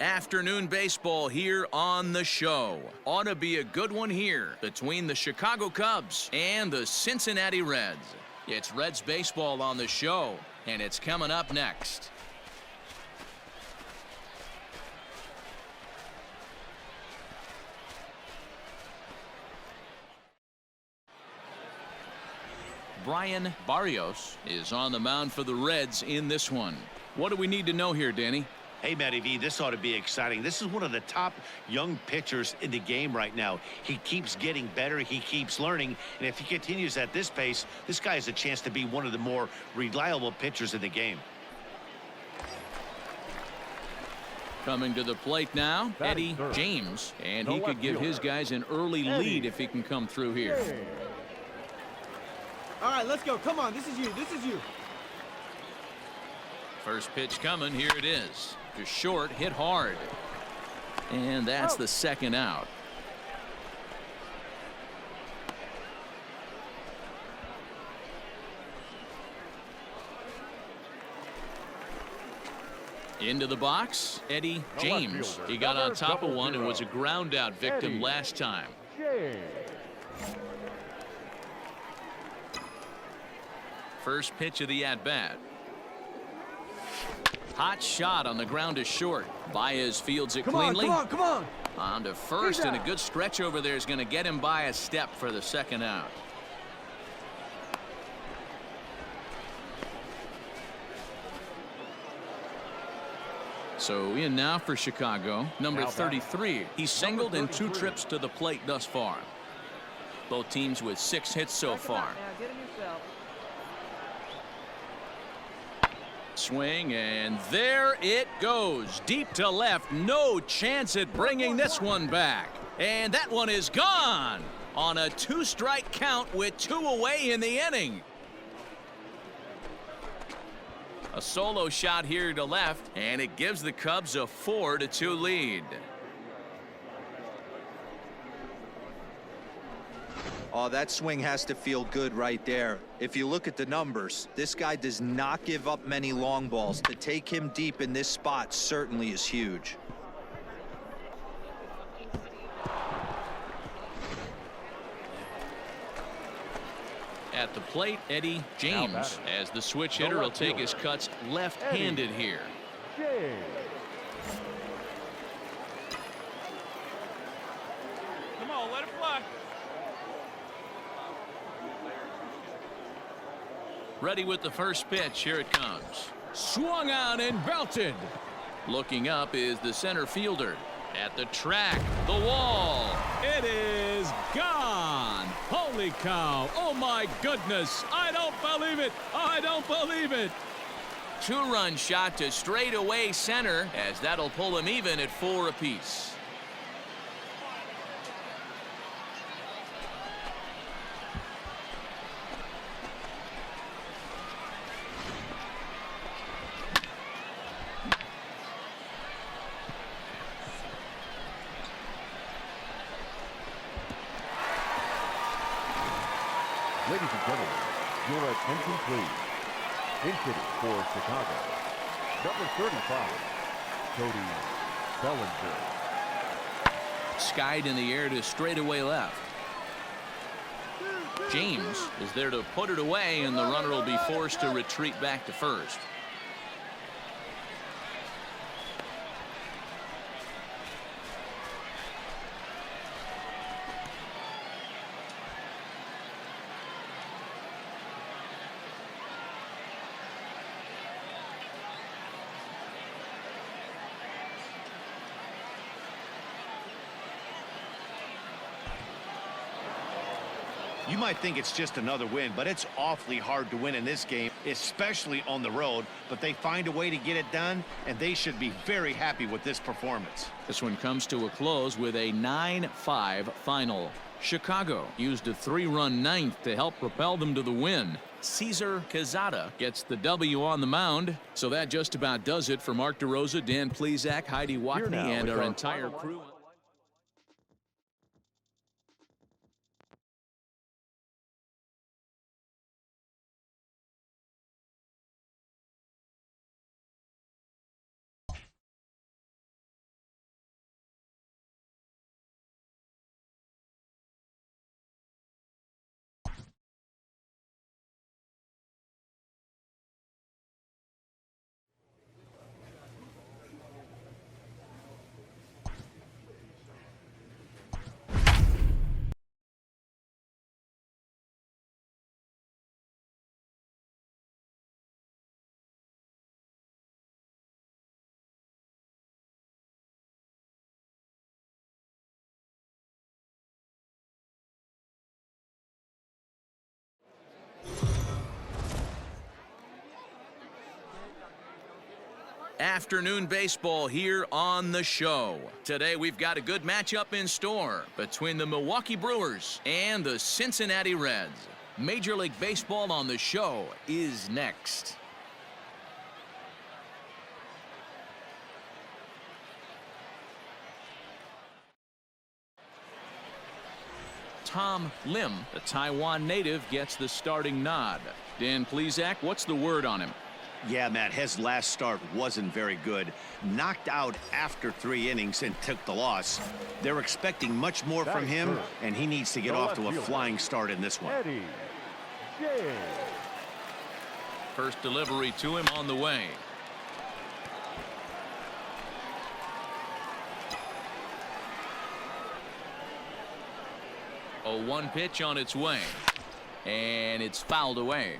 Afternoon baseball here on the show. Ought to be a good one here between the Chicago Cubs and the Cincinnati Reds. It's Reds baseball on the show, and it's coming up next. Brian Barrios is on the mound for the Reds in this one. What do we need to know here, Danny? Hey, Matty V, this ought to be exciting. This is one of the top young pitchers in the game right now. He keeps getting better. He keeps learning. And if he continues at this pace, this guy has a chance to be one of the more reliable pitchers in the game. Coming to the plate now, Eddie James. And he could give his guys an early lead if he can come through here. All right, let's go. Come on, this is you. This is you. First pitch coming. Here it is. Just short, hit hard. And that's the second out. Into the box, Eddie James. He got on top of one and was a ground out victim last time. First pitch of the at-bat. Hot shot on the ground is short. Baez fields it cleanly. Come on. On to first, and a good stretch over there is going to get him by a step for the second out. So in now for Chicago, number 33. He's singled in 2 trips to the plate thus far. Both teams with 6 hits so far. Swing, and there it goes. Deep to left. No chance at bringing this one back. And that one is gone on a 2-strike count with 2 away in the inning. A solo shot here to left, and it gives the Cubs a 4-2 lead. Oh, that swing has to feel good right there. If you look at the numbers, this guy does not give up many long balls. To take him deep in this spot certainly is huge. At the plate, Eddie James, as the switch hitter will take his cuts left-handed here. Come on, let it fly. Ready with the first pitch. Here it comes. Swung on and belted. Looking up is the center fielder. At the track, the wall. It is gone. Holy cow. Oh, my goodness. I don't believe it. I don't believe it. 2-run shot to straightaway center, as that'll pull him even at 4 apiece. Ladies and gentlemen, your attention please. Hitting for Chicago, number 35, Cody Bellinger. Skied in the air to straightaway left. James is there to put it away, and the runner will be forced to retreat back to first. You might think it's just another win, but it's awfully hard to win in this game, especially on the road. But they find a way to get it done, and they should be very happy with this performance. This one comes to a close with a 9-5 final. Chicago used a 3-run ninth to help propel them to the win. Cesar Quezada gets the W on the mound. So that just about does it for Mark DeRosa, Dan Plesac, Heidi Watney, and our entire crew. Afternoon baseball here on the show. Today we've got a good matchup in store between the Milwaukee Brewers and the Cincinnati Reds. Major League Baseball on the show is next. Tom Lim, the Taiwan native, gets the starting nod. Dan Plesac, what's the word on him? Yeah, Matt, his last start wasn't very good. Knocked out after 3 innings and took the loss. They're expecting much more from him, and he needs to get off to a flying start in this one. First delivery to him on the way. A 1 pitch on its way, and it's fouled away.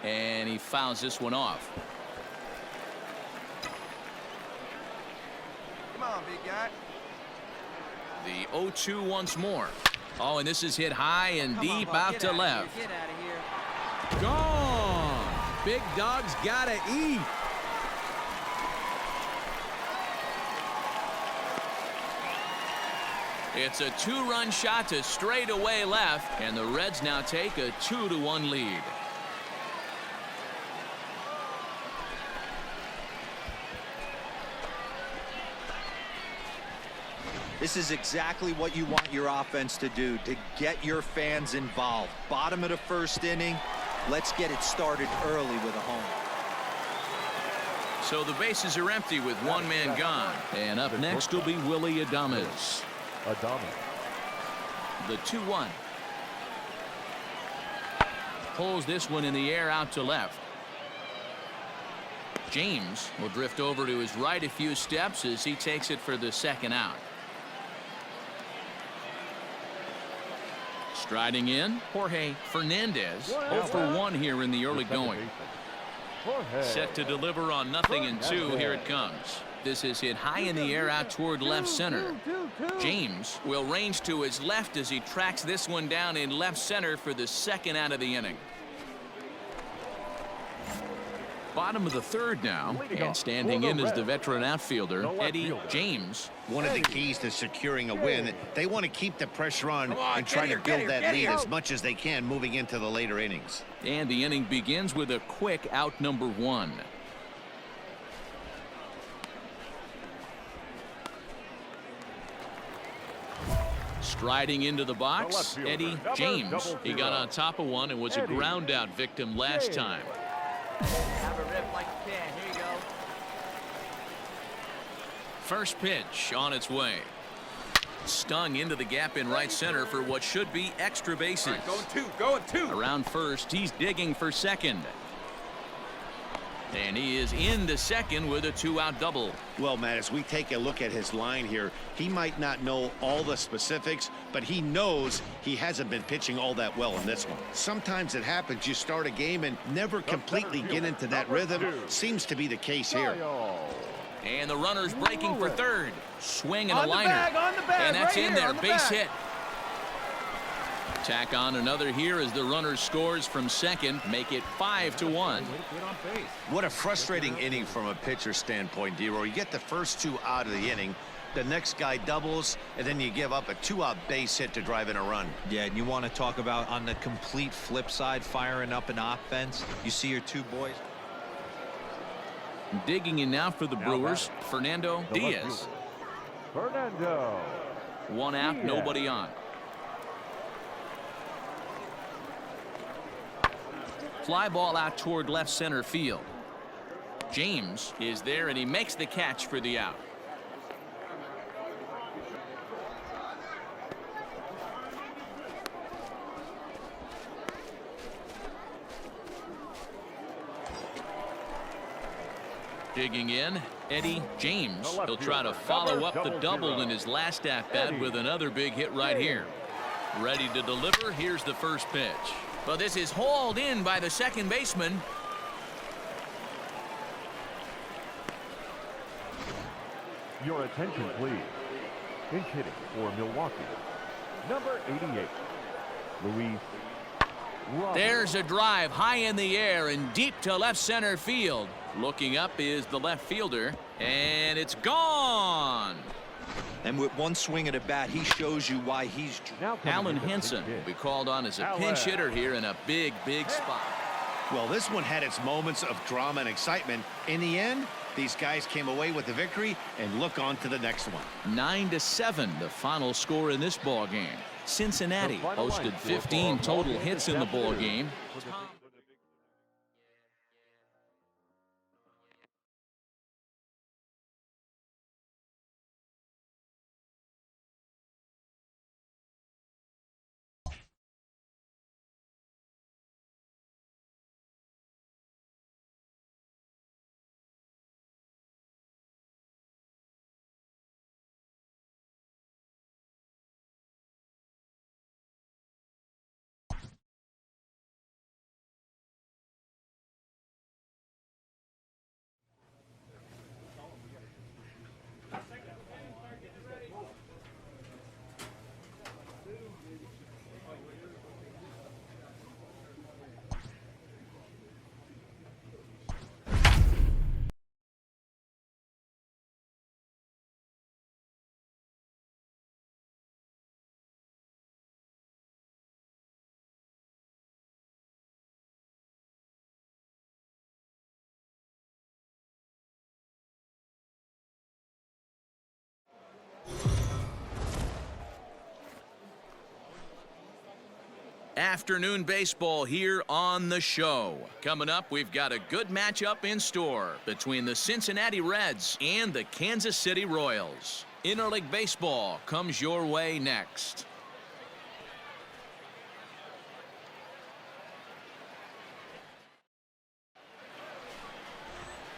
And he fouls this one off. Come on, big guy. The 0-2 once more. Oh, and this is hit high and deep out to left. Get out of here. Gone. Big dog's gotta eat. It's a 2-run shot to straightaway left, and the Reds now take a 2-1 lead. This is exactly what you want your offense to do, to get your fans involved. Bottom of the first inning, let's get it started early with a home. So the bases are empty with 1 man gone. And up next will be Willie Adames. The 2-1. Pulls this one in the air out to left. James will drift over to his right a few steps as he takes it for the second out. Striding in, Jorge Fernandez. 0 for 1 here in the early going. Set to deliver on 0-2. Here it comes. This is hit high in the air out toward left center. James will range to his left as he tracks this one down in left center for the second out of the inning. Bottom of the third now, and standing in is the veteran outfielder, Eddie James. One of the keys to securing a win, they want to keep the pressure on and try to build that lead as much as they can moving into the later innings. And the inning begins with a quick out number 1. Striding into the box, Eddie James. He got on top of one and was a ground out victim last time. Have a rip like you can. Here you go. First pitch on its way. Stung into the gap in right center for what should be extra bases. Going two. Around first, he's digging for second. And he is into second with a 2-out double. Well, Matt, as we take a look at his line here, he might not know all the specifics, but he knows he hasn't been pitching all that well in this one. Sometimes it happens. You start a game and never completely get into that rhythm. Seems to be the case here. And the runner's breaking for third. Swing and a liner. On the bag, and that's right in here, there. on the Base bag. hit. Tack on another here as the runner scores from second. Make it 5-1. What a frustrating inning from a pitcher standpoint, D-Roy. You get the first 2 out of the inning. The next guy doubles, and then you give up a 2-out base hit to drive in a run. Yeah, and you want to talk about on the complete flip side, firing up an offense. You see your 2 boys. Digging in now for the Brewers, Fernando Diaz. 1 out, nobody on. Fly ball out toward left center field. James is there and he makes the catch for the out. Digging in, Eddie James. He'll try to follow up the double in his last at-bat with another big hit right here. Ready to deliver. Here's the first pitch. But this is hauled in by the second baseman. Your attention, please. Pinch hitting for Milwaukee, Number 88, Luis Robert. There's a drive high in the air and deep to left center field. Looking up is the left fielder, and it's gone. And with one swing at a bat, he shows you why he's... Now coming Alan into the Henson pinch will be hit. called on as a Alan. pinch hitter here in a big spot. Well, this one had its moments of drama and excitement. In the end, these guys came away with the victory, and look on to the next one. 9-7, the final score in this ball game. Cincinnati The final line posted score 15 for total ball hits game in the this ball afternoon. game. Afternoon baseball here on the show. Coming up, we've got a good matchup in store between the Cincinnati Reds and the Kansas City Royals. Interleague baseball comes your way next.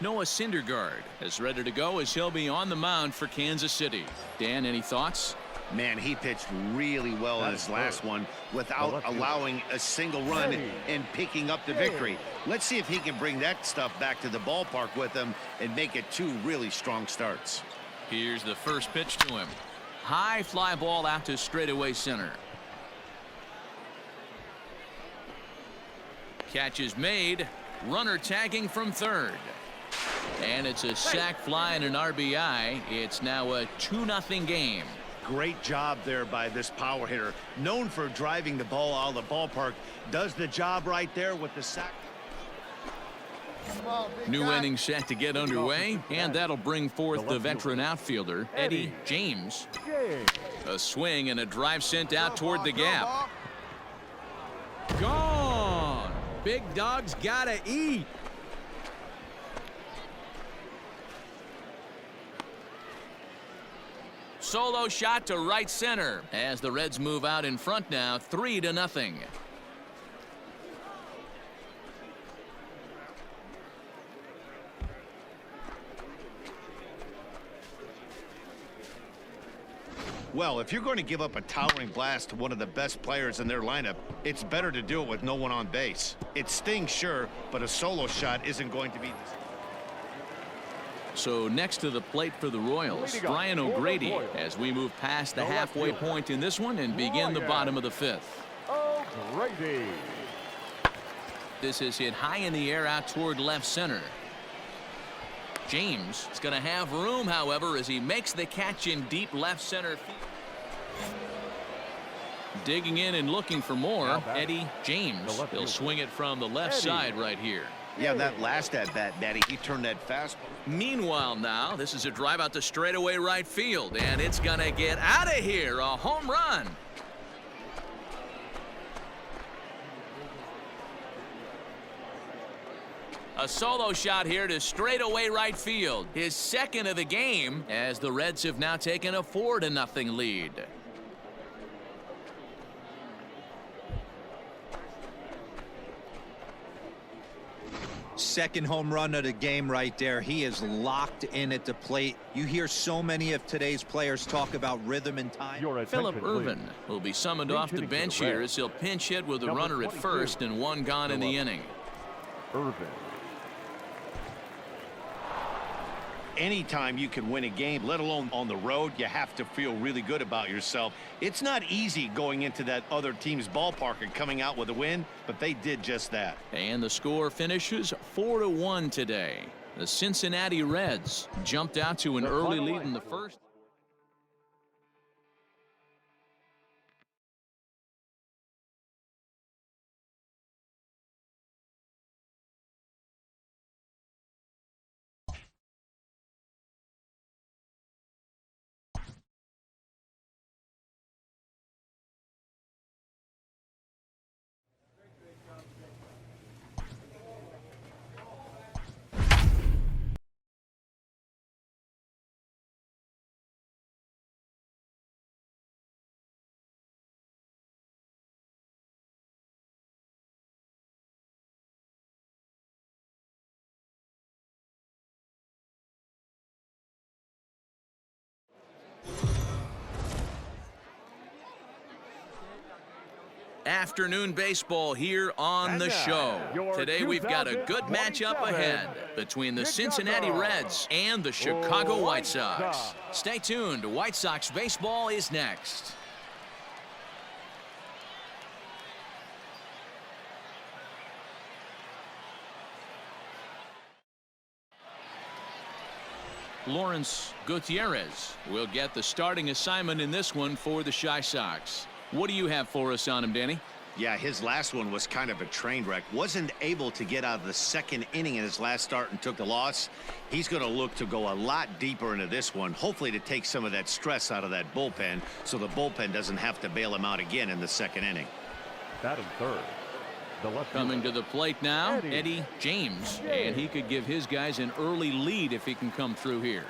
Noah Syndergaard is ready to go as he'll be on the mound for Kansas City. Dan, any thoughts? Man, he pitched really well in his last one without allowing a single run and picking up the victory. Let's see if he can bring that stuff back to the ballpark with him and make it two really strong starts. Here's the first pitch to him. High fly ball out to straightaway center. Catch is made. Runner tagging from third. And it's a sac fly and an RBI. It's now a 2-0 game. Great job there by this power hitter. Known for driving the ball out of the ballpark. Does the job right there with the sac. New inning set to get underway, and that'll bring forth the veteran outfielder, Eddie James. A swing and a drive sent out toward the gap. Gone. Big dog's gotta eat. Solo shot to right center as the Reds move out in front now, 3-0. Well, if you're going to give up a towering blast to one of the best players in their lineup, it's better to do it with no one on base. It stings, sure, but a solo shot isn't going to be. So next to the plate for the Royals, Brian O'Grady, as we move past the halfway point in this one and begin the bottom of the fifth. O'Grady. This is hit high in the air out toward left center. James is going to have room, however, as he makes the catch in deep left center field. Digging in and looking for more, Eddie James. He'll swing it from the left side right here. Yeah, that last at bat, Matty, he turned that fastball. Meanwhile now, this is a drive out to straightaway right field, and it's going to get out of here. A home run. A solo shot here to straightaway right field. His second of the game, as the Reds have now taken a 4-0 lead. Second home run of the game right there. He is locked in at the plate. You hear so many of today's players talk about rhythm and time. Phillip Ervin will be summoned off the bench here as he'll pinch hit with a runner at first and one gone in the inning. Ervin. Anytime you can win a game, let alone on the road, you have to feel really good about yourself. It's not easy going into that other team's ballpark and coming out with a win, but they did just that. And the score finishes 4-1 today. The Cincinnati Reds jumped out to an early lead in the first. Afternoon baseball here on the show. Today we've got a good matchup ahead between the Cincinnati Reds and the Chicago White Sox. Stay tuned. White Sox baseball is next. Lawrence Gutierrez will get the starting assignment in this one for the Chi Sox. What do you have for us on him, Danny? Yeah, his last one was kind of a train wreck. Wasn't able to get out of the second inning in his last start and took the loss. He's going to look to go a lot deeper into this one, hopefully to take some of that stress out of that bullpen so the bullpen doesn't have to bail him out again in the second inning. Batting third. Coming to the plate now, Eddie James, and he could give his guys an early lead if he can come through here.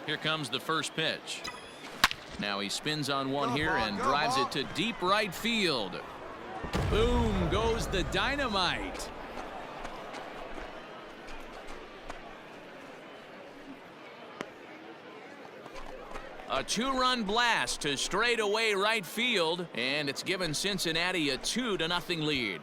Here comes the first pitch. Now he spins on one here and drives it to deep right field. Boom goes the dynamite. A two-run blast to straightaway right field, and it's given Cincinnati a 2-0 lead.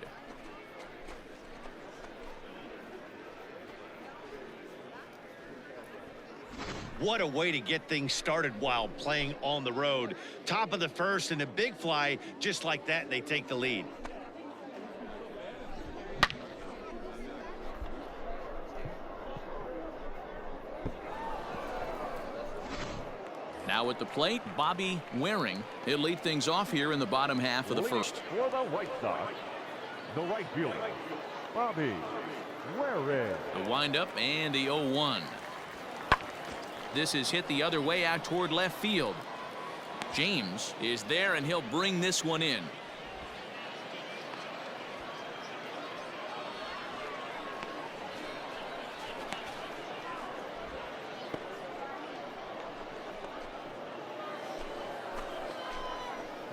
What a way to get things started while playing on the road. Top of the first and a big fly, just like that, they take the lead. Now at the plate, Bobby Waring. He'll lead things off here in the bottom half of the first. For the White Sox, the right fielder, Bobby Waring. The windup and the 0-1. This is hit the other way out toward left field. James is there, and he'll bring this one in.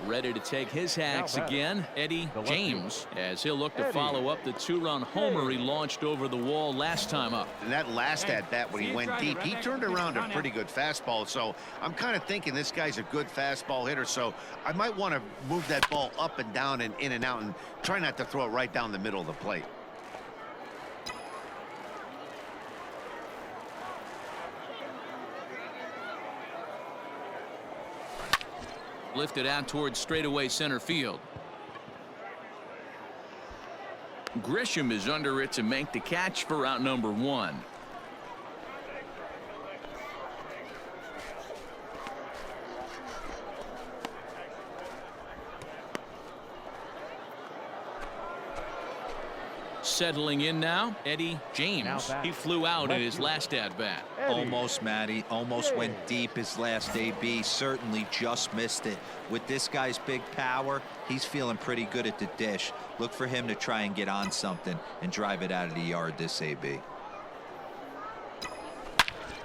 Ready to take his hacks again, Eddie James, as he'll look to follow up the two-run homer he launched over the wall last time up. And that last at-bat when he went deep, he turned around a pretty good fastball. So I'm kind of thinking this guy's a good fastball hitter. So I might want to move that ball up and down and in and out and try not to throw it right down the middle of the plate. Lifted out towards straightaway center field. Grisham is under it to make the catch for out number 1. Settling in now, Eddie James. He flew out in his last at-bat. Almost, Matty. Almost went deep his last AB. Certainly just missed it. With this guy's big power, he's feeling pretty good at the dish. Look for him to try and get on something and drive it out of the yard this AB.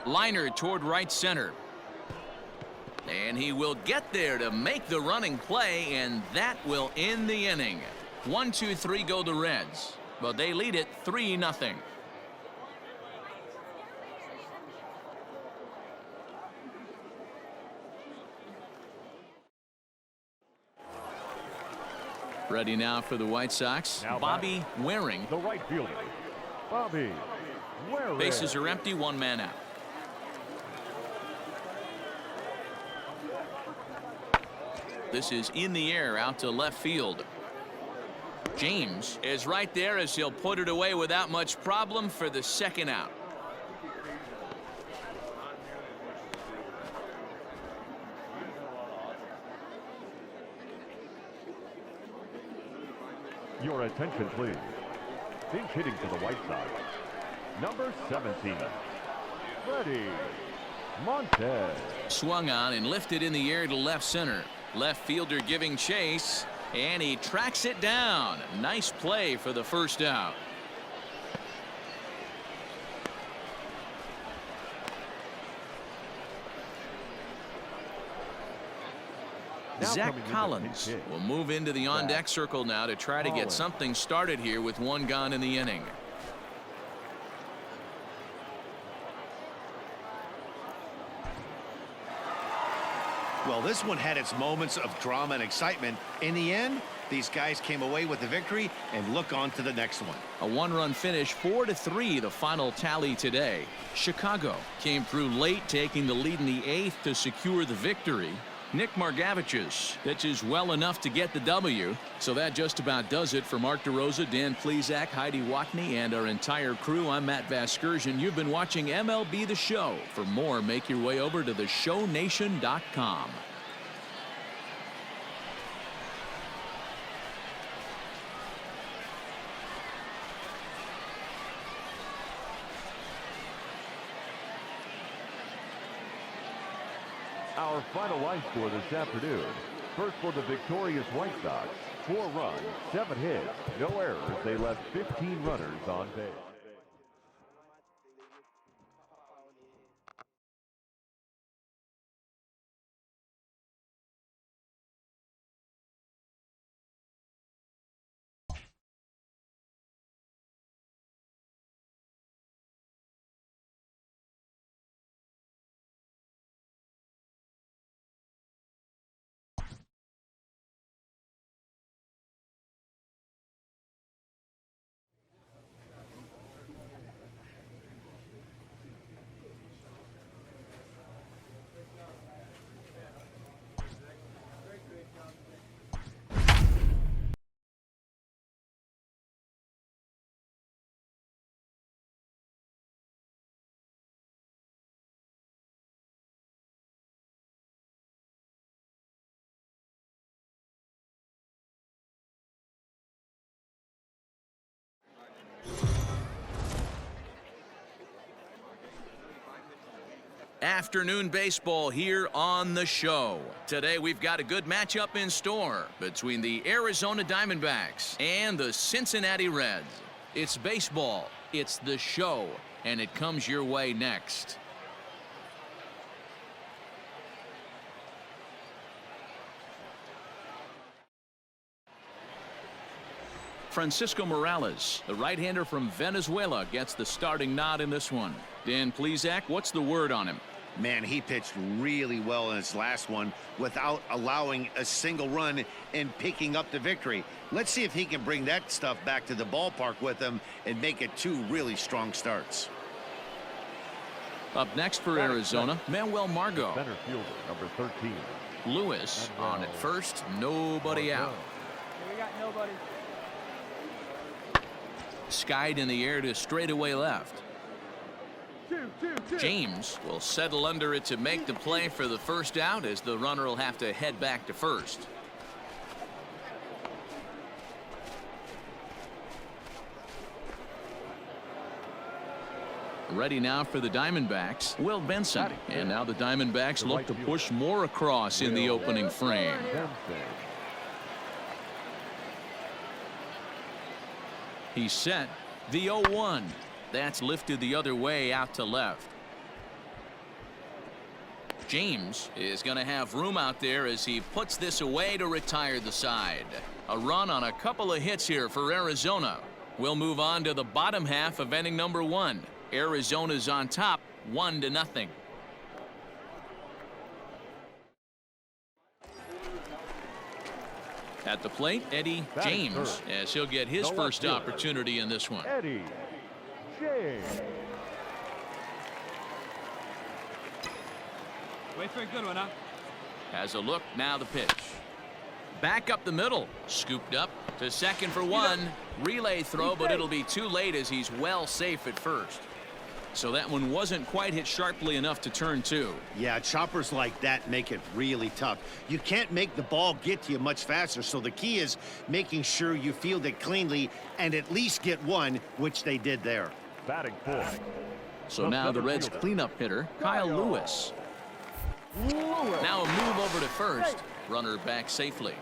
Liner toward right center. And he will get there to make the running play, and that will end the inning. 1-2-3 go the Reds, but they lead it 3-0. Ready now for the White Sox. Now Bobby Waring. The right fielder, Bobby Where Bases is? are empty, one man out. This is in the air out to left field. James is right there as he'll put it away without much problem for the second out. Your attention, please. Pinch hitting for the White Sox. Number 17, Freddie Montez. Swung on and lifted in the air to left center. Left fielder giving chase, and he tracks it down. Nice play for the first out. Zach Collins will move into the on-deck circle now to try to get something started here with one gone in the inning. Well, this one had its moments of drama and excitement. In the end, these guys came away with the victory and look on to the next one. A one-run finish, 4-3, the final tally today. Chicago came through late, taking the lead in the 8th to secure the victory. Nick Margavich's pitches well enough to get the W. So that just about does it for Mark DeRosa, Dan Plesac, Heidi Watney, and our entire crew. I'm Matt Vasgersian. You've been watching MLB The Show. For more, make your way over to theshownation.com. Our final line score this afternoon. First for the victorious White Sox, 4 runs, 7 hits, no errors. They left 15 runners on base. Afternoon baseball here on the show. Today we've got a good matchup in store between the Arizona Diamondbacks and the Cincinnati Reds. It's baseball, it's the show, and it comes your way next. Francisco Morales, the right-hander from Venezuela, gets the starting nod in this one. Dan Plesac, what's the word on him? Man, he pitched really well in his last one without allowing a single run and picking up the victory. Let's see if he can bring that stuff back to the ballpark with him and make it 2 really strong starts. Up next for Arizona, Manuel Margot. Center fielder, number 13. Lewis on at first, nobody out. We got nobody. Skied in the air to straightaway left. James will settle under it to make the play for the first out, as the runner will have to head back to first. Ready now for the Diamondbacks, Will Benson. And now the Diamondbacks look to push more across in the opening frame. He's set. The 0-1. That's lifted the other way out to left. James is going to have room out there as he puts this away to retire the side. A run on a couple of hits here for Arizona. We'll move on to the bottom half of inning number 1. Arizona's on top, 1-0. At the plate, Eddie James, as he'll get his first opportunity in this one. Eddie James. Wait for a good one, huh? Has a look, now the pitch. Back up the middle, scooped up to second for one. Relay throw, but it'll be too late as he's well safe at first. So that one wasn't quite hit sharply enough to turn two. Yeah, choppers like that make it really tough. You can't make the ball get to you much faster, so the key is making sure you field it cleanly and at least get one, which they did there. Batting fourth. So now the Reds cleanup hitter, Kyle Lewis. Now a move over to first. Runner back safely.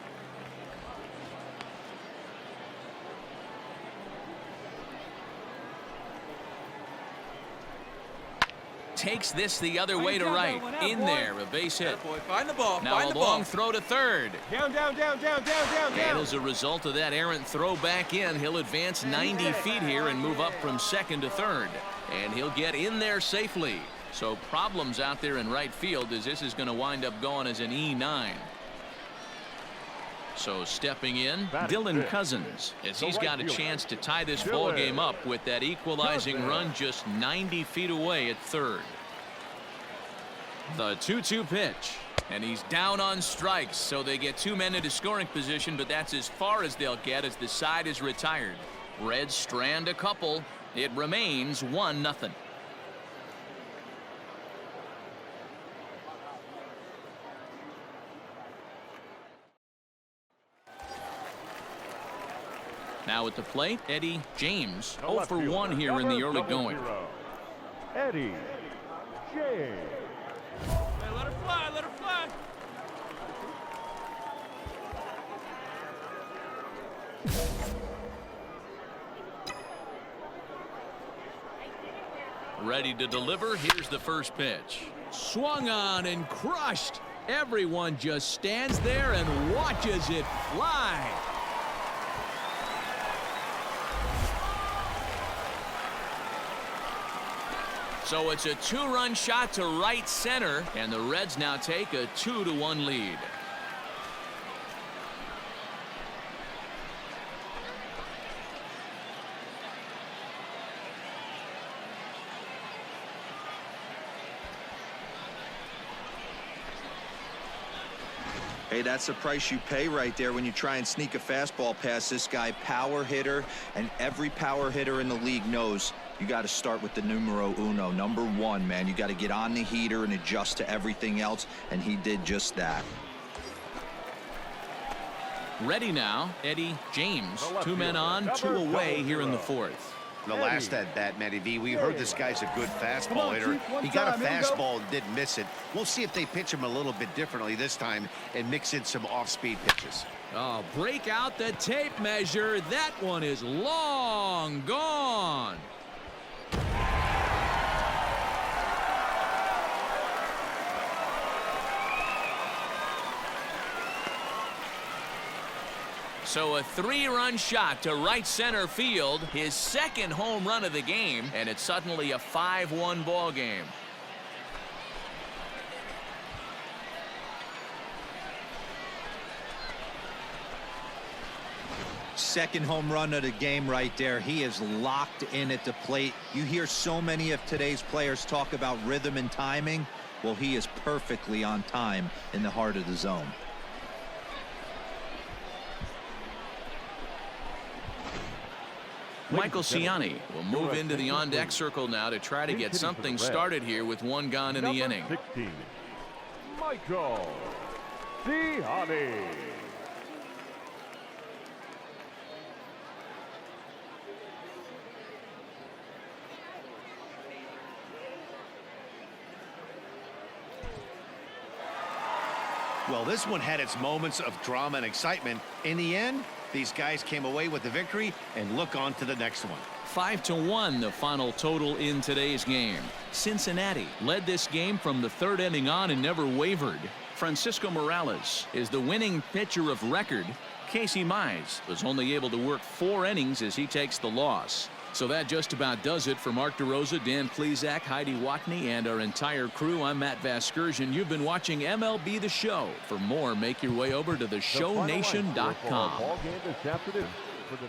Takes this the other way to right. In there, a base hit. Boy, find the ball. Now Find a the long ball. throw to third. Down, down, down, down, down, down, And down. as a result of that errant throw back in, he'll advance 90 feet here and move up from second to third. And he'll get in there safely. So problems out there in right field as this is going to wind up going as an E9. So stepping in, Dylan Cousins, as he's got a chance to tie this ball game up with that equalizing run just 90 feet away at third. The 2-2 pitch, and he's down on strikes, so they get two men into scoring position, but that's as far as they'll get as the side is retired. Reds strand a couple. It remains 1-0. Now at the plate, Eddie James, 0 for 1 here in the early going. Eddie James. Hey, let her fly, let her fly. Ready to deliver. Here's the first pitch. Swung on and crushed. Everyone just stands there and watches it fly. So it's a two-run shot to right center, and the Reds now take a 2-1 lead. Hey, that's the price you pay right there when you try and sneak a fastball past this guy. Power hitter, and every power hitter in the league knows you got to start with the numero uno, number one, man. You got to get on the heater and adjust to everything else, and he did just that. Ready now, Eddie James. Two men on, two away here in the fourth. The last at bat, Matty V, we heard this guy's a good fastball hitter. He got a fastball and didn't miss it. We'll see if they pitch him a little bit differently this time and mix in some off-speed pitches. Oh, break out the tape measure. That one is long gone. So a three-run shot to right center field, his second home run of the game, and it's suddenly a 5-1 ball game. Second home run of the game right there. He is locked in at the plate. You hear so many of today's players talk about rhythm and timing. Well, he is perfectly on time in the heart of the zone. Michael Ciani will move into the on-deck circle now to try to get something started here with one gone in the inning. 16, Michael Ciani. Well, this one had its moments of drama and excitement. In the end, these guys came away with the victory and look on to the next one. 5-1 the final total in today's game. Cincinnati led this game from the third inning on and never wavered. Francisco Morales is the winning pitcher of record. Casey Mize was only able to work 4 innings as he takes the loss. So that just about does it for Mark DeRosa, Dan Plesac, Heidi Watney, and our entire crew. I'm Matt Vasgersian. You've been watching MLB The Show. For more, make your way over to theshownation.com. Ball game this afternoon for the